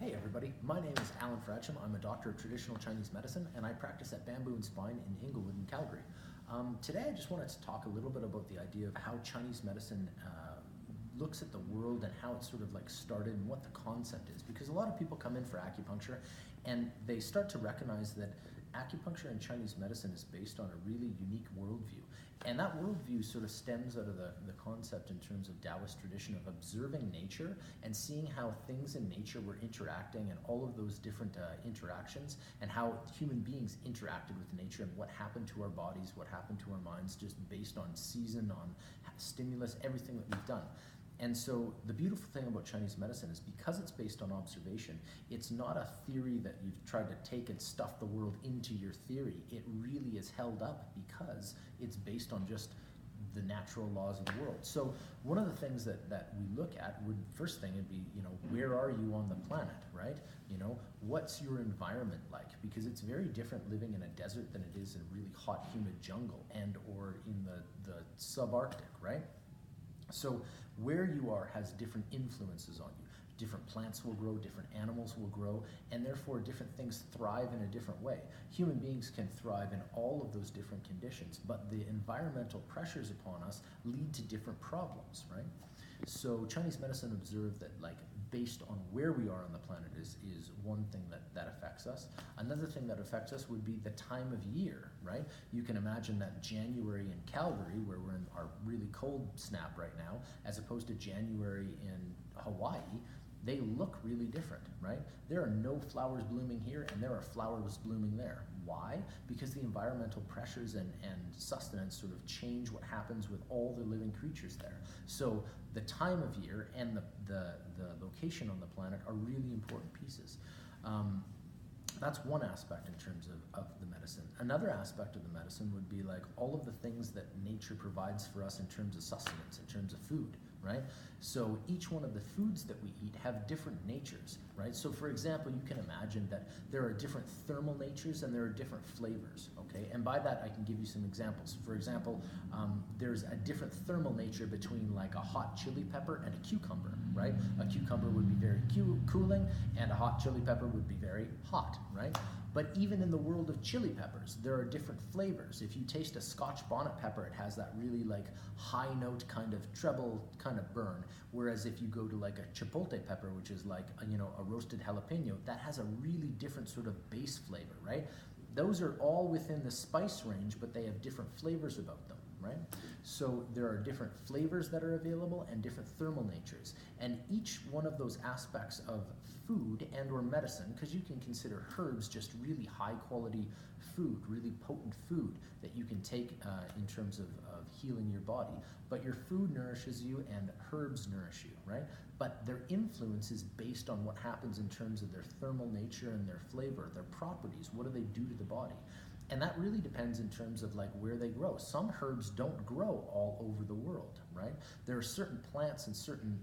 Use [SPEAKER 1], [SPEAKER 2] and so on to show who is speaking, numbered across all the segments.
[SPEAKER 1] Hey everybody, my name is Allan Fradsham. I'm a doctor of traditional Chinese medicine and I practice at Bamboo and Spine in Inglewood in Calgary. Today I just wanted to talk a little bit about the idea of how Chinese medicine looks at the world and how it sort of like started and what the concept is, because a lot of people come in for acupuncture and they start to recognize that acupuncture and Chinese medicine is based on a really unique worldview. And that worldview sort of stems out of the concept in terms of Taoist tradition of observing nature and seeing how things in nature were interacting and all of those different interactions and how human beings interacted with nature and what happened to our bodies, what happened to our minds just based on season, on stimulus, everything that we've done. And so the beautiful thing about Chinese medicine is because it's based on observation, it's not a theory that you've tried to take and stuff the world into your theory. It really is held up because it's based on just the natural laws of the world. So one of the things that we look at would, first thing would be, where are you on the planet, right? What's your environment like? Because it's very different living in a desert than it is in a really hot, humid jungle and or in the subarctic, right? So where you are has different influences on you. Different plants will grow, different animals will grow, and therefore different things thrive in a different way. Human beings can thrive in all of those different conditions, but the environmental pressures upon us lead to different problems, right? So Chinese medicine observed that based on where we are on the planet is one thing that affects us. Another thing that affects us would be the time of year, right? You can imagine that January in Calgary, where we're in our really cold snap right now, as opposed to January in Hawaii, they look really different, right? There are no flowers blooming here and there are flowers blooming there. Why? Because the environmental pressures and sustenance sort of change what happens with all the living creatures there. So the time of year and the location on the planet are really important pieces. That's one aspect in terms of the medicine. Another aspect of the medicine would be all of the things that nature provides for us in terms of sustenance, in terms of food, right? So each one of the foods that we eat have different natures, right? So for example, you can imagine that there are different thermal natures and there are different flavors, okay? And by that, I can give you some examples. For example, there's a different thermal nature between a hot chili pepper and a cucumber, right? A cucumber would be very cooling and a hot chili pepper would be very hot, right? But even in the world of chili peppers, there are different flavors. If you taste a Scotch bonnet pepper, it has that really high note kind of treble kind of burn. Whereas if you go to a chipotle pepper, which is a roasted jalapeno, that has a really different sort of base flavor, right? Those are all within the spice range, but they have different flavors about them, right? So there are different flavors that are available and different thermal natures. And each one of those aspects of food and or medicine, because you can consider herbs just really high quality food, really potent food that you can take in terms of healing your body. But your food nourishes you and herbs nourish you, right? But their influence is based on what happens in terms of their thermal nature and their flavor, their properties. What do they do to the body? And that really depends in terms of where they grow. Some herbs don't grow all over the world, right? There are certain plants and certain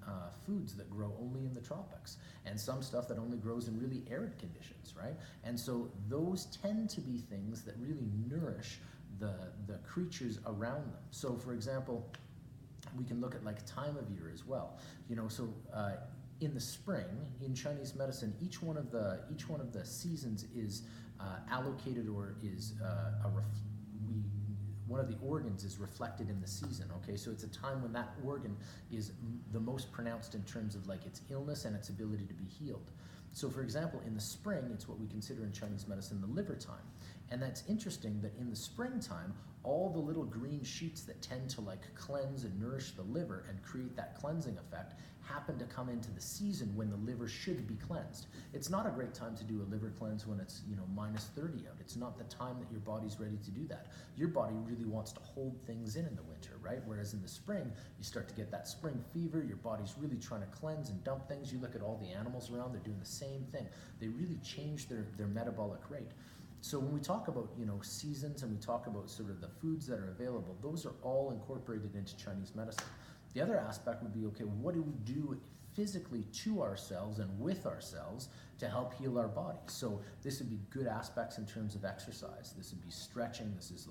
[SPEAKER 1] foods that grow only in the tropics, and some stuff that only grows in really arid conditions, right? And so those tend to be things that really nourish the creatures around them. So for example, we can look at time of year as well. In the spring, in Chinese medicine, each one of the seasons is allocated or is one of the organs is reflected in the season, okay? So it's a time when that organ is the most pronounced in terms of its illness and its ability to be healed. So for example, in the spring, it's what we consider in Chinese medicine the liver time. And that's interesting that in the springtime, all the little green shoots that tend to cleanse and nourish the liver and create that cleansing effect happen to come into the season when the liver should be cleansed. It's not a great time to do a liver cleanse when it's minus 30 out. It's not the time that your body's ready to do that. Your body really wants to hold things in the winter, right? Whereas in the spring, you start to get that spring fever, your body's really trying to cleanse and dump things. You look at all the animals around, they're doing the same thing. They really change their metabolic rate. So when we talk about seasons and we talk about sort of the foods that are available, those are all incorporated into Chinese medicine. The other aspect would be, okay, what do we do physically to ourselves and with ourselves to help heal our body? So this would be good aspects in terms of exercise. This would be stretching. This is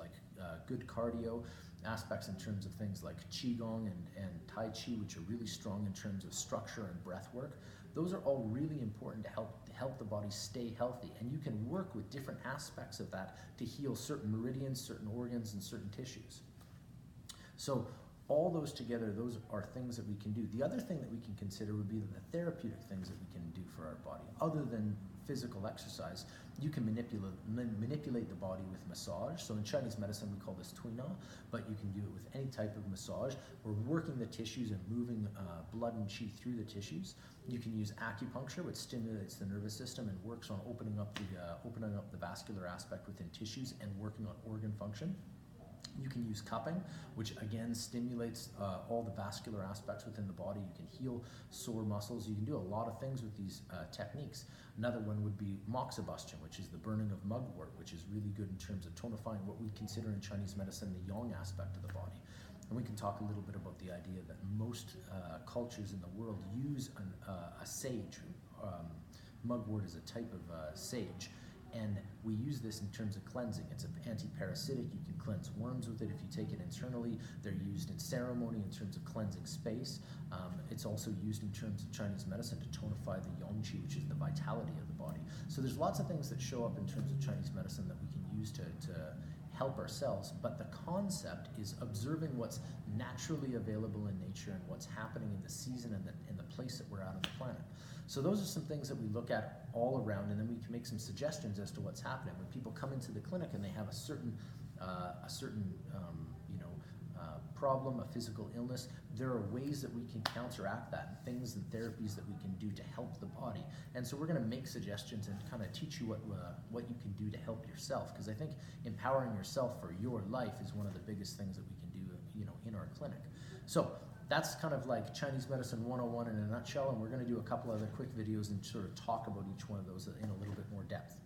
[SPEAKER 1] good cardio. aspects in terms of things like Qigong and Tai Chi, which are really strong in terms of structure and breath work. Those are all really important to help the body stay healthy. And you can work with different aspects of that to heal certain meridians, certain organs, and certain tissues. So all those together, those are things that we can do. The other thing that we can consider would be the therapeutic things that we can do for our body. Other than physical exercise, you can manipulate the body with massage. So in Chinese medicine, we call this tuina, but you can do it with any type of massage. We're working the tissues and moving blood and qi through the tissues. You can use acupuncture, which stimulates the nervous system and works on opening up the vascular aspect within tissues and working on organ function. You can use cupping, which again stimulates all the vascular aspects within the body. You can heal sore muscles. You can do a lot of things with these techniques. Another one would be moxibustion, which is the burning of mugwort, which is really good in terms of tonifying what we consider in Chinese medicine the yang aspect of the body. And we can talk a little bit about the idea that most cultures in the world use a sage. Mugwort is a type of sage. And we use this in terms of cleansing. It's an anti-parasitic. You can cleanse worms with it if you take it internally. They're used in ceremony in terms of cleansing space. It's also used in terms of Chinese medicine to tonify the yang qi, which is the vitality of the body. So there's lots of things that show up in terms of Chinese medicine that we can use to help ourselves, but the concept is observing what's naturally available in nature and what's happening in the season and in the place that we're at on the planet. So those are some things that we look at all around, and then we can make some suggestions as to what's happening. When people come into the clinic and they have a certain problem, a physical illness, there are ways that we can counteract that, and things and therapies that we can do to help the body. And so we're going to make suggestions and kind of teach you what you can do to help yourself, because I think empowering yourself for your life is one of the biggest things that we can do, in our clinic. So that's kind of like Chinese Medicine 101 in a nutshell, and we're going to do a couple other quick videos and sort of talk about each one of those in a little bit more depth.